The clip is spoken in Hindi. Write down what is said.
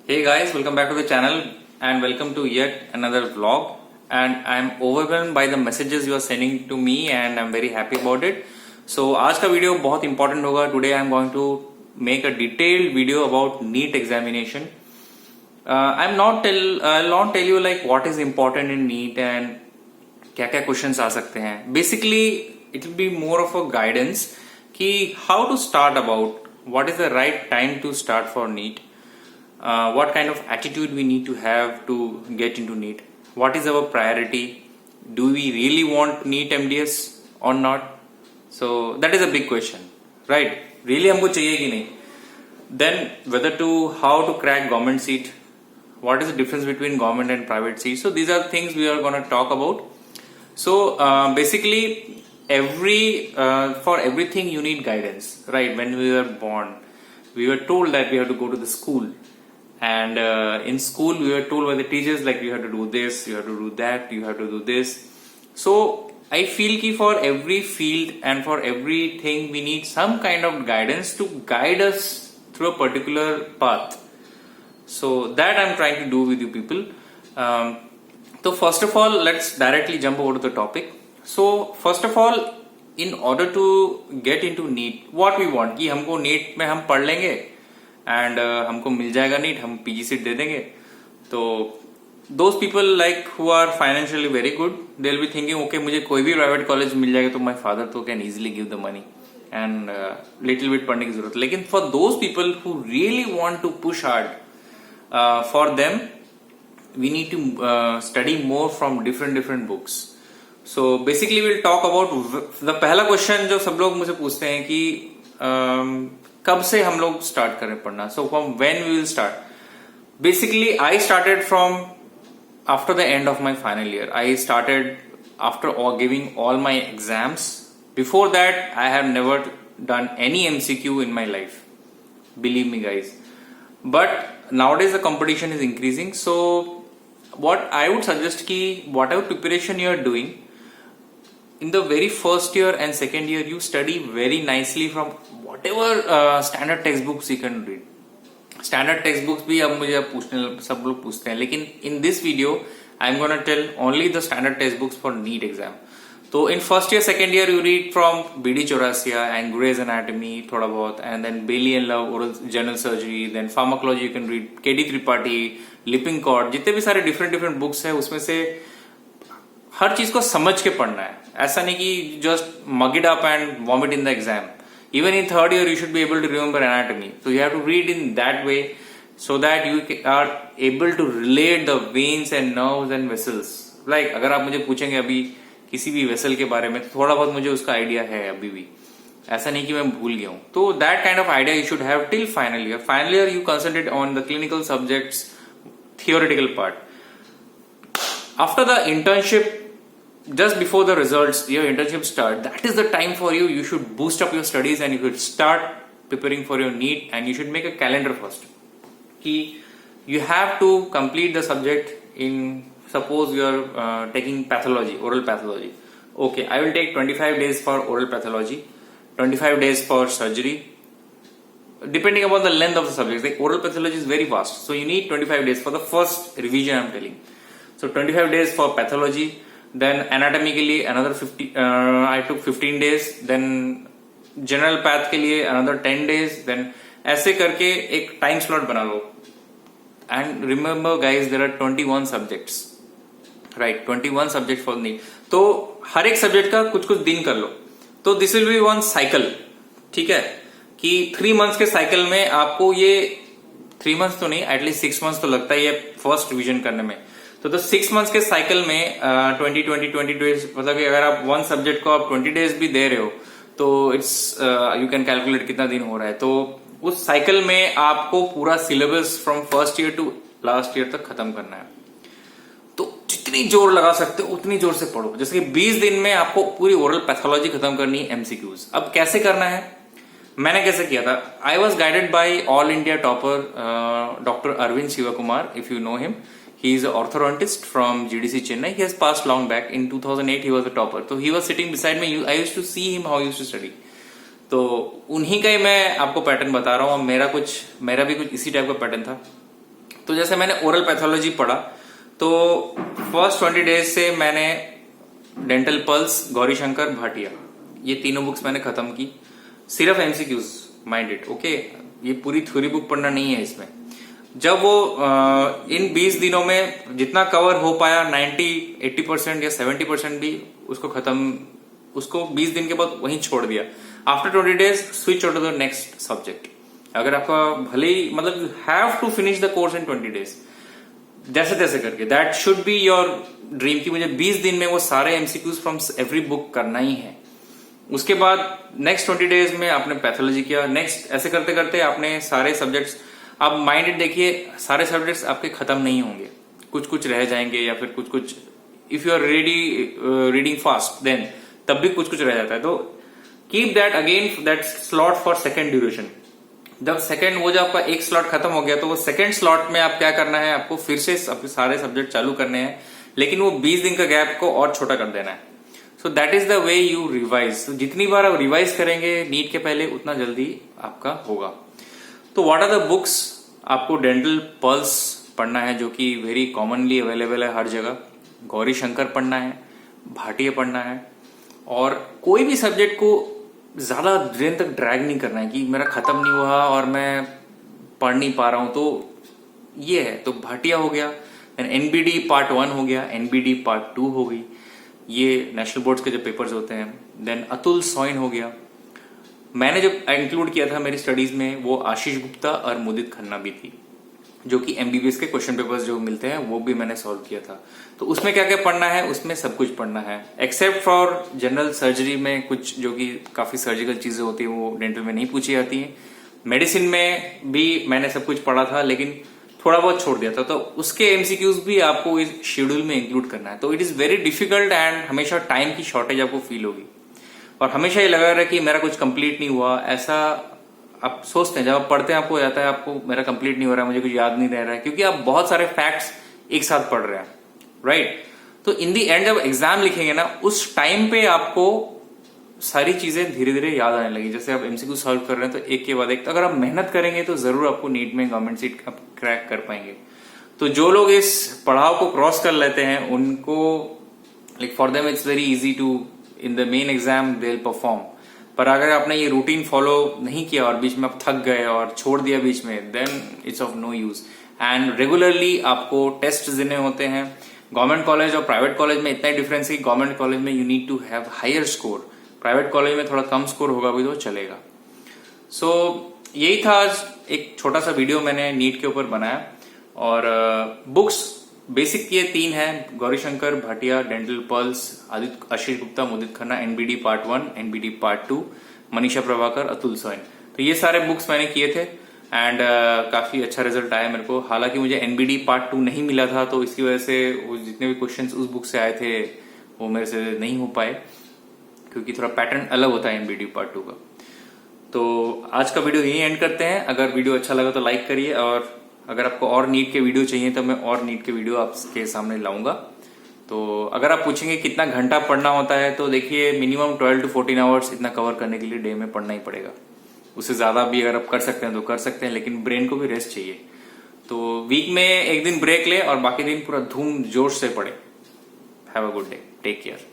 Hey guys, welcome back to the channel and welcome to yet another vlog. And I'm overwhelmed by the messages you are sending to me and I'm very happy about it. So आज का वीडियो बहुत important होगा. Today I'm going to make a detailed video about NEET examination. I'll not tell you like what is important in NEET and क्या क्या questions आ सकते हैं. Basically, it will be more of a guidance कि how to start about what is the right time to start for NEET. What kind of attitude we need to have to get into NEET, what is our priority, do we really want NEET MDS or not? So that is a big question, right? Really हमको चाहिए कि नहीं? Then whether to how to crack government seat, what is the difference between government and private seat? So these are things we are going to talk about. So basically for everything you need guidance, right? When we were born we were told that we have to go to the school. And in school we were told by the teachers like you have to do this, you have to do that, you have to do this. So I feel कि for every field and for everything we need some kind of guidance to guide us through a particular path. So that I'm trying to do with you people. So first of all, let's directly jump over to the topic. So first of all, in order to get into NEET, what we want कि हमको NEET में हम पढ़ लेंगे एंड हमको मिल जाएगा नीट, हम पीजी सीट दे देंगे. तो those people like who are financially very good, they will be thinking okay मुझे कोई भी प्राइवेट कॉलेज मिल जाएगा तो माय फादर तो can easily give the money and little bit पढ़ने की जरूरत. लेकिन for those people who really want to push hard, for them we need to study more from different books. So basically will talk about the पहला क्वेश्चन जो सब लोग मुझे पूछते हैं कि कब से हम लोग स्टार्ट करें पढ़ना. So from when we will start. Basically I started from after the end of my final year. I started after giving all my exams. Before that I have never done any MCQ in my life, believe me guys. But nowadays the competition is increasing, so what I would suggest ki whatever preparation you are doing in the very first year and second year, you study very nicely from whatever standard textbooks you can read. Standard textbooks भी अब मुझे पूछने सब लोग पूछते हैं, लेकिन in this video I'm gonna tell only the standard textbooks for NEET exam. तो in first year second year you read from BD Chaurasia and Grey's Anatomy थोड़ा बहुत, and then Bailey and Love oral general surgery, then pharmacology you can read KD Tripathi, Lippincott, जितने भी सारे different books है उसमें से हर चीज को समझ के पढ़ना है. ऐसा नहीं कि just mug it up and vomit in the exam. Even in third year you should be able to remember anatomy. So you have to read in that way so that you are able to relate the veins and nerves and vessels. Like अगर आप मुझे पूछेंगे अभी किसी भी वेसल के बारे में तो थोड़ा बहुत मुझे उसका आइडिया है अभी भी, ऐसा नहीं कि मैं भूल गया हूं. तो that kind of idea you should have till final year. Final year you concentrate on the clinical subjects, theoretical part. After the internship, just before the results, your internship start, that is the time for you. You should boost up your studies and you should start preparing for your NEET, and you should make a calendar first. You have to complete the subject in, suppose you are taking pathology, oral pathology. Okay, I will take 25 days for oral pathology, 25 days for surgery, depending upon the length of the subject. Like oral pathology is very vast, so you need 25 days for the first revision I'm telling. So 25 days for pathology. Then anatomy के लिए another 50, I took 15 days. Then general path के लिए another 10 days. Then ऐसे करके एक time slot बना लो. And remember guys, there are 21 subjects, right? 21 subjects for NEET. तो हर एक subject का कुछ कुछ दिन कर लो. तो this will be one cycle, ठीक है? कि 3 months के cycle में आपको ये 3 months तो नहीं, at least 6 months तो लगता है ये first revision करने में. तो 6 मंथ्स के साइकिल में 20 डेज, मतलब कि अगर आप वन सब्जेक्ट को आप 20 डेज भी दे रहे हो तो इट्स यू कैन कैलकुलेट कितना दिन हो रहा है. तो उस साइकिल में आपको पूरा syllabus from first year to last year तक खत्म करना है. तो जितनी जोर लगा सकते हो उतनी जोर से पढ़ो. जैसे कि 20 दिन में आपको पूरी ओरल पैथोलॉजी खत्म करनी है, MCQs. अब कैसे करना है, मैंने कैसे किया था? I was guided by all India topper doctor Arvind Shivakumar, if you know him. He is an orthodontist from GDC Chennai. He has passed long back. In 2008 he was a topper. So he was sitting beside me. I used to see him how he used to study. तो उन्हीं का ही मैं आपको पैटर्न बता रहा हूँ. मेरा भी कुछ इसी टाइप का पैटर्न था. तो जैसे मैंने ओरल पैथोलॉजी पढ़ा, तो फर्स्ट 20 डेज से मैंने डेंटल पल्स, गौरीशंकर, भाटिया, ये तीनों बुक्स मैंने खत्म की। सिर्फ एमसीक्यूज, माइंड इट, ओके। ये पूरी थ्योरी बुक पढ़ना नहीं है इसमें। जब वो इन 20 दिनों में जितना कवर हो पाया 80% या 70% भी उसको खत्म, उसको 20 दिन के बाद वहीं छोड़ दिया। After 20 days switch to the next subject. अगर आपका भले ही मतलब you have to finish the course in 20 days, जैसे तैसे करके, that should be your dream कि मुझे 20 दिन में वो सारे एमसीक्यूज फ्रॉम एवरी बुक करना ही है। उसके बाद नेक्स्ट 20 डेज में आपने पैथोलॉजी किया, नेक्स्ट ऐसे करते करते आपने सारे सब्जेक्ट्स, आप माइंडेड देखिए, सारे सब्जेक्ट्स आपके खत्म नहीं होंगे, कुछ कुछ रह जाएंगे या फिर कुछ कुछ, if you are reading fast then तब भी कुछ कुछ रह जाता है। तो keep that again that slot for second duration. जब सेकेंड वो जो आपका एक स्लॉट खत्म हो गया, तो वो सेकेंड स्लॉट में आप क्या करना है, आपको फिर से सारे सब्जेक्ट चालू करने हैं, लेकिन वो 20 दिन का गैप को और छोटा कर देना है। So that is the way you revise. तो जितनी बार आप रिवाइज करेंगे नीट के पहले, उतना जल्दी आपका होगा। तो व्हाट आर द बुक्स? आपको डेंटल पल्स पढ़ना है, जो कि वेरी कॉमनली अवेलेबल है हर जगह। गौरीशंकर पढ़ना है, भाटिया पढ़ना है, और कोई भी सब्जेक्ट को ज्यादा दिन तक ड्रैग नहीं करना है कि मेरा खत्म नहीं हुआ और मैं पढ़ नहीं पा रहा हूं। तो ये है, तो भाटिया हो गया, एनबीडी पार्ट 1 हो गया, एनबीडी पार्ट 2 हो गई, ये नेशनल बोर्ड्स के जो पेपर्स होते हैं। देन अतुल सोइन हो गया। मैंने जो इंक्लूड किया था मेरी स्टडीज में, वो आशीष गुप्ता और मुदित खन्ना भी थी, जो कि एमबीबीएस के क्वेश्चन पेपर्स जो मिलते हैं वो भी मैंने सॉल्व किया था। तो उसमें क्या क्या पढ़ना है, उसमें सब कुछ पढ़ना है, एक्सेप्ट फॉर जनरल सर्जरी में कुछ जो कि काफी सर्जिकल चीजें होती है वो डेंटल में नहीं पूछी जाती है। मेडिसिन में भी मैंने सब कुछ पढ़ा था, लेकिन थोड़ा बहुत छोड़ दिया था, तो उसके एमसीक्यूज भी आपको इस शेड्यूल में इंक्लूड करना है। तो it is very difficult and हमेशा टाइम की शॉर्टेज आपको फील होगी, और हमेशा ये लगा रहा है कि मेरा कुछ कंप्लीट नहीं हुआ। ऐसा आप सोचते हैं, जब आप पढ़ते हैं आपको जाता है आपको मेरा कंप्लीट नहीं हो रहा है, मुझे कुछ याद नहीं रह रहा है, क्योंकि आप बहुत सारे फैक्ट्स एक साथ पढ़ रहे हैं, राइट। तो इन दी एंड जब एग्जाम लिखेंगे ना, उस टाइम पे आपको सारी चीजें धीरे धीरे याद आने लगी। जैसे आप एमसीक्यू सॉल्व कर रहे हैं, तो एक के बाद एक, तो अगर आप मेहनत करेंगे तो जरूर आपको नीट में गवर्नमेंट सीट क्रैक कर पाएंगे। तो जो लोग इस पड़ाव को क्रॉस कर लेते हैं, उनको like for them it's very easy to in the main exam they will perform. पर अगर आपने ये रूटीन फॉलो नहीं किया और बीच में आप थक गए और छोड़ दिया बीच में, then it's of no use. And regularly आपको टेस्ट देने होते हैं। गवर्नमेंट कॉलेज और प्राइवेट कॉलेज में इतना ही डिफरेंस है कि गवर्नमेंट कॉलेज में you need to have higher score, private college में थोड़ा कम स्कोर होगा भी तो चलेगा। सो यही था आज एक छोटा सा वीडियो मैंने नीट के ऊपर बनाया। और बुक्स बेसिक ये 3 हैं, Gaurishankar, Bhatia, dental pulse, Ashish Gupta, Mudit Khanna, NBD part 1, NBD part 2, Manisha Prabhakar, Atul Soin. तो ये सारे बुक्स मैंने किए थे एंड काफी अच्छा रिजल्ट आया मेरे को। हालांकि मुझे एनबीडी पार्ट 2 नहीं मिला था, तो इसकी वजह से वो जितने भी क्वेश्चंस उस बुक से आए थे वो मेरे से नहीं हो पाए, क्योंकि थोड़ा पैटर्न अलग होता है एनबीडी पार्ट 2 का। तो आज का वीडियो यही एंड करते हैं। अगर वीडियो अच्छा लगा तो लाइक करिए, और अगर आपको और नीट के वीडियो चाहिए तो मैं और नीट के वीडियो आपके सामने लाऊंगा। तो अगर आप पूछेंगे कितना घंटा पढ़ना होता है, तो देखिए मिनिमम 12 to 14 आवर्स इतना कवर करने के लिए डे में पढ़ना ही पड़ेगा। उससे ज्यादा भी अगर आप कर सकते हैं तो कर सकते हैं, लेकिन ब्रेन को भी रेस्ट चाहिए। तो वीक में एक दिन ब्रेक ले और बाकी दिन पूरा धूम जोश से पढ़े। Have a good day, take care.